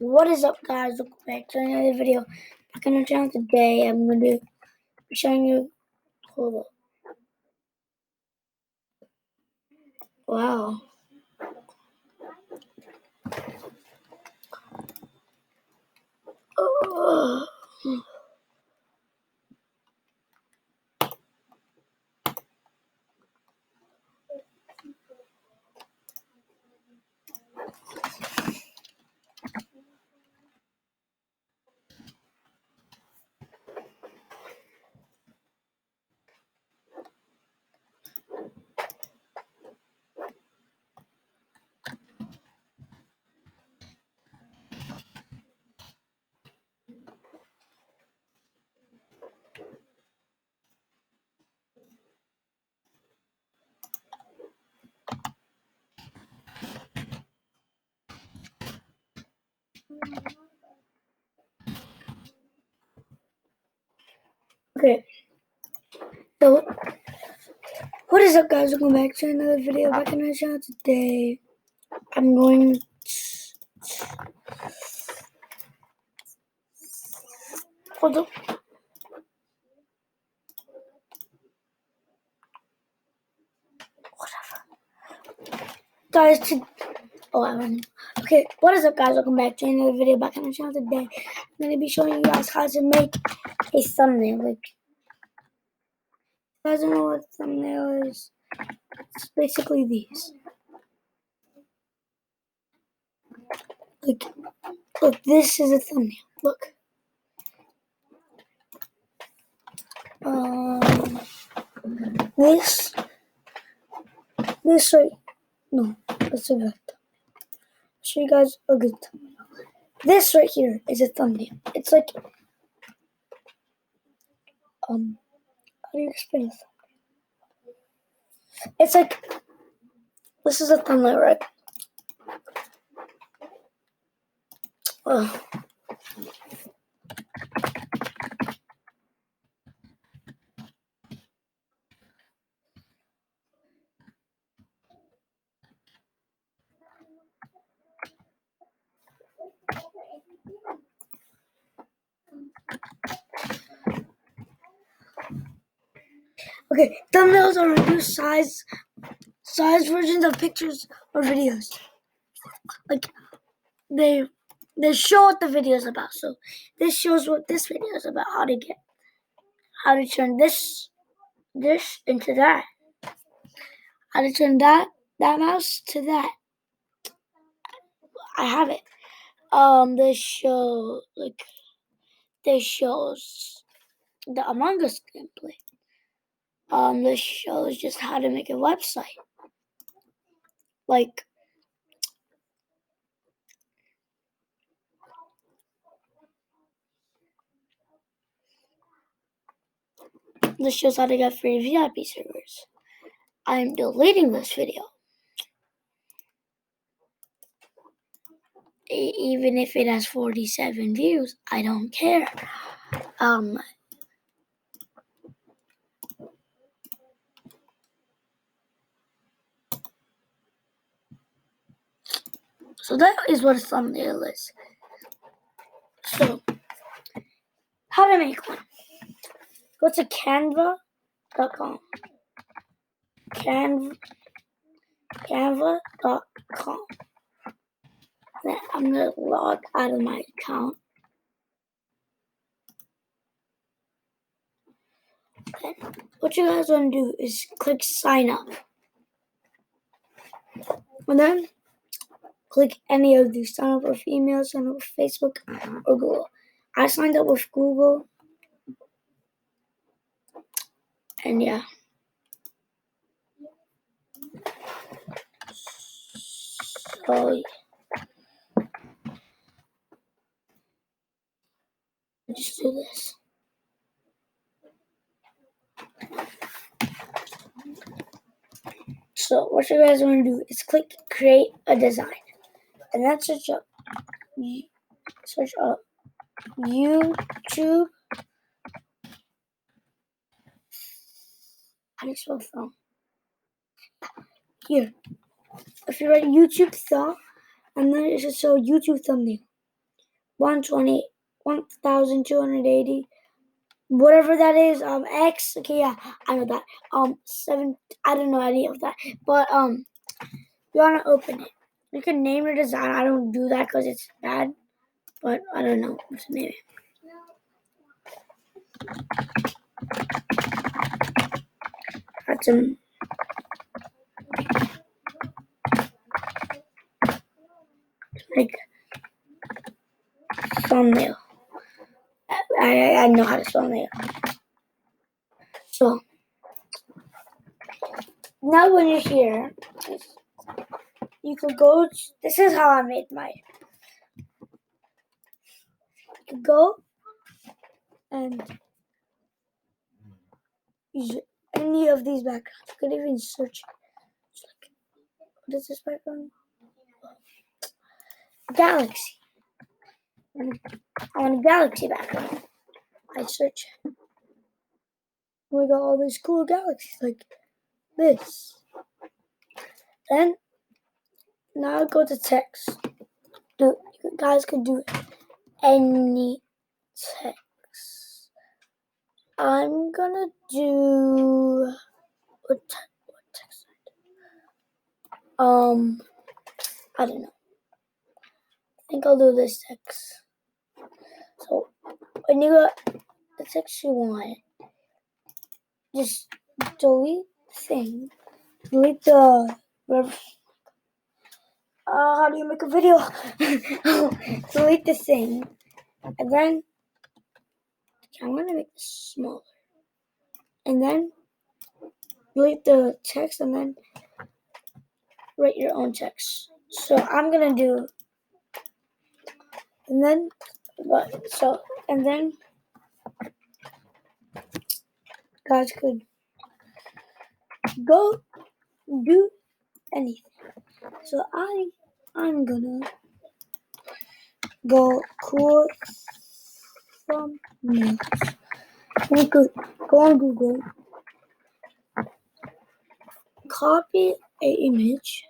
What is up, guys? Welcome back to another video. Back on the channel today, I'm going to be showing you. Hold up. Wow. Oh. Okay. So, what is up, guys? Welcome back to another video. Back on the channel today, I'm going to. Hold up. Whatever. Guys, okay, what is up, guys? Welcome back to another video. Back on the channel today, I'm going to be showing you guys how to make a thumbnail. Like, you guys don't know what thumbnail is? It's basically these. Look, this is a thumbnail. Look. This right. No, that's a good thumbnail. I'll show you guys a good thumbnail. This right here is a thumbnail. It's like, how do you explain this? It's like, this is a thumbnail, right? Okay, thumbnails are reduced size versions of pictures or videos. Like, they show what the video is about. So this shows what this video is about. How to turn this into that. How to turn that mouse to that. I have it. This shows the Among Us gameplay. This shows just how to make a website. Like, this shows how to get free VIP servers. I'm deleting this video. Even if it has 47 views, I don't care. So that is what a thumbnail is. So, how to make one? Go to canva.com. Canva.com. Then I'm gonna log out of my account. Then what you guys want to do is click sign up. And then click any of these. Sign up with email, sign up with Facebook or Google. I signed up with Google. And yeah. So yeah. Just do this. So what you guys want to do is click create a design. And then search up YouTube. How do you spell thumb? Here. If you write YouTube thumb, and then it should show YouTube thumbnail. 1,280. Whatever that is, X. Okay, yeah, I know that. 7. I don't know any of that, but you wanna open it. You can name your design. I don't do that because it's bad, but I don't know what to name it. Got some like thumbnail. I know how to thumbnail. So now when you're here, you could go. This is how I made mine. You could go and use any of these backgrounds. You could even search. Like, what is this background? Galaxy. I want a galaxy background. I search. We got all these cool galaxies like this. Then now go to text. You guys could do any text. I'm gonna do what text? I don't know. I think I'll do this text. So when you got the text you want, just delete the thing. Delete the how do you make a video? Delete the thing. And then I'm gonna make this smaller. And then delete the text and then write your own text. So I'm gonna do and then guys could go do anything. So I'm gonna go cool thumbnails. You could go on Google, copy a image,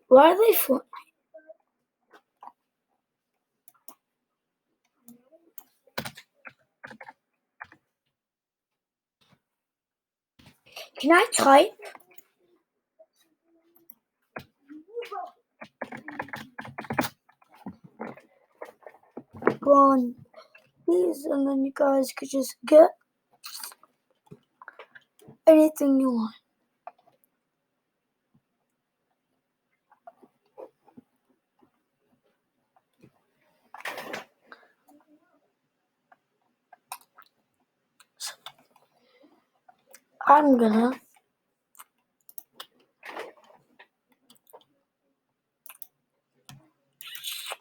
why are they for? Can I type? Go on these and then you guys could just get anything you want. So I'm gonna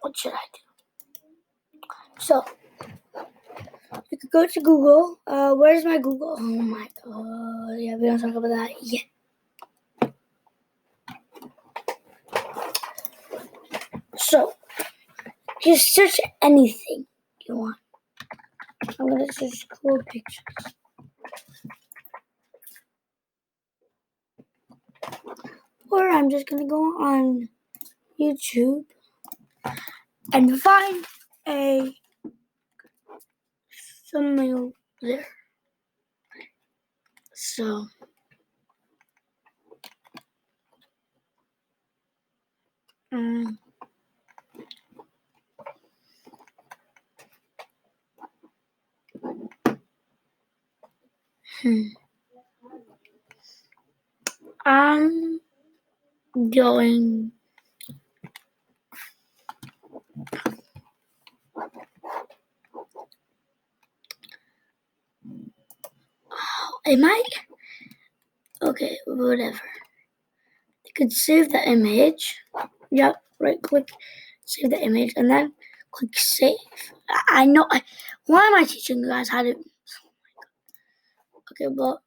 what should I do? So you could go to Google. Where's my Google? Oh my god. Yeah, we don't talk about that yet. So just search anything you want. I'm gonna search cool pictures. Or I'm just gonna go on YouTube and find a thumbnail there. So I'm going am I? Okay, whatever. You could save the image. Yep, right click, save the image, and then click save. I know. Why am I teaching you guys how to? Okay, but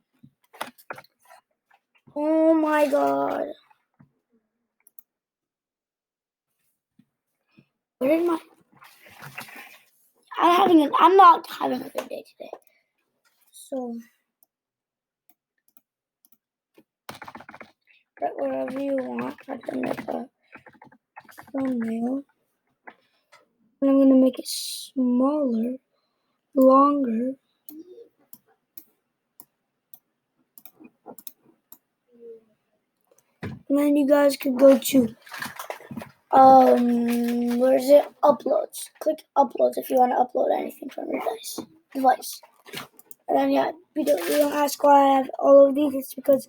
oh my god, where did my? I'm not having a good day today. So whatever you want. I can make a thumbnail. And I'm going to make it smaller, longer. And then you guys could go to, where is it? Uploads. Click uploads if you want to upload anything from your device. And then yeah, you don't ask why I have all of these. It's because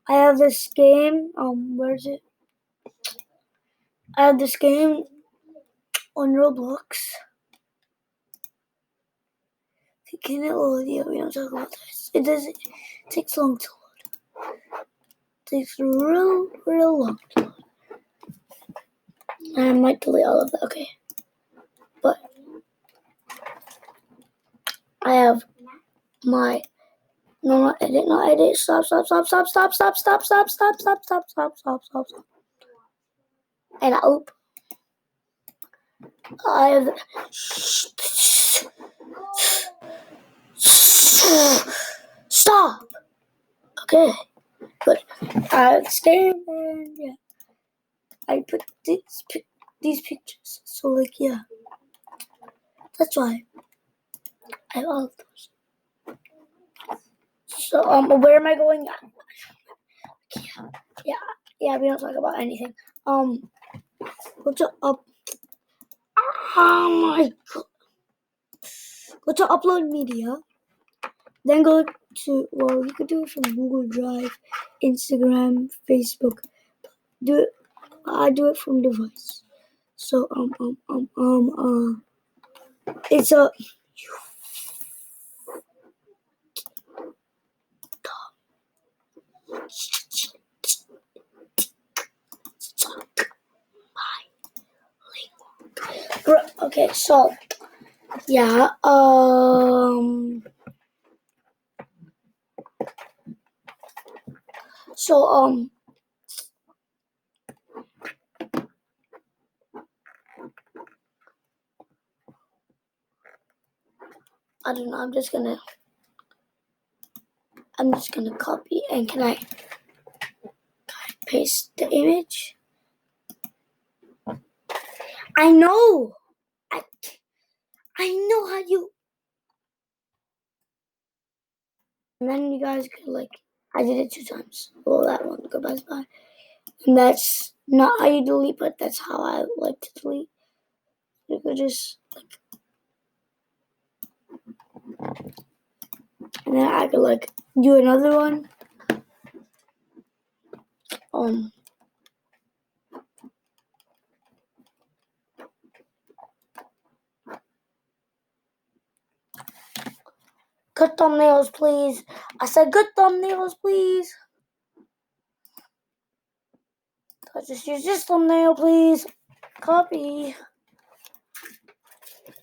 I have this game. Where is it? I have this game on Roblox. Can it load? Yeah, we don't talk about this. It takes long to load. It takes real long to load. And I might delete all of that. Okay, but I have my not edit. Stop. And I have stop. Okay, good. I have this game and yeah, I put these pictures. So like yeah, that's why I have all of those. So where am I going? Yeah. We don't talk about anything. Go to up. Oh my god. Go to upload media. Then go to, well, you could do it from Google Drive, Instagram, Facebook. I do it from device. So it's a okay. So yeah. So I don't know. I'm just gonna copy and can I paste the image? I know. I know how you. And then you guys could like. I did it 2 times. Well, that one goodbye. And that's not how you delete, but that's how I like to delete. You could just like, and then I could like do another one. Good thumbnails, please. I said good thumbnails, please. I'll just use this thumbnail, please. Copy.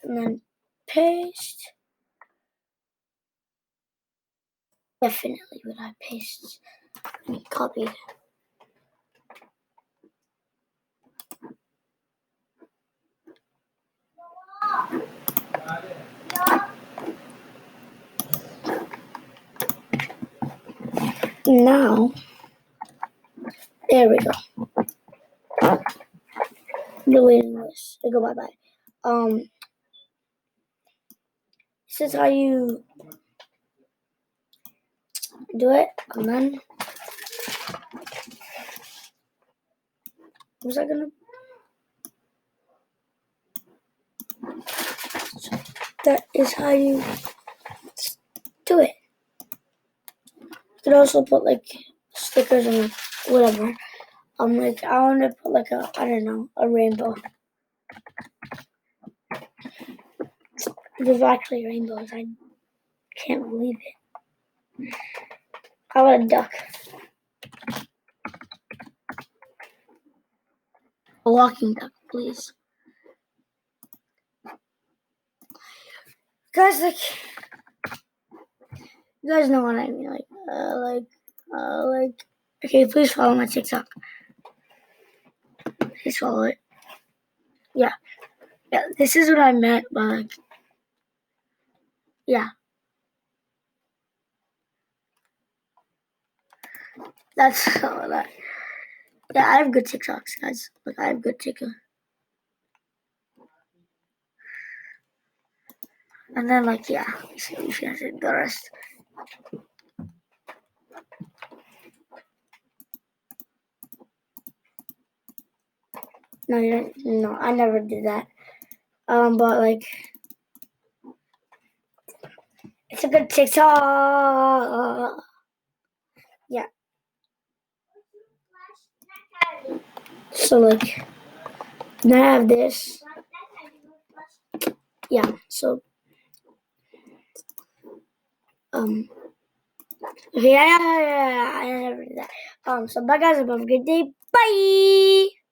And then paste. Definitely would I paste. Copied. Now, there we go. Deleting this. I go bye-bye. This is how you do it. And then, was I gonna? That is how you do it. You could also put like stickers and whatever. Like I want to put like a rainbow. There's actually rainbows. I can't believe it. How about a duck? A walking duck, please. Guys, like, you guys know what I mean. Like, okay, please follow my TikTok. Please follow it. Yeah, this is what I meant, but like, yeah. That's all that. Yeah, I have good TikToks, guys. Like, I have good TikTok. And then, like, yeah, you should see the rest. No, you don't. No, I never did that. But like, it's a good TikTok. Yeah. So like, then I have this. Yeah. So okay. Yeah. I never did that. So bye guys. Have a good day. Bye.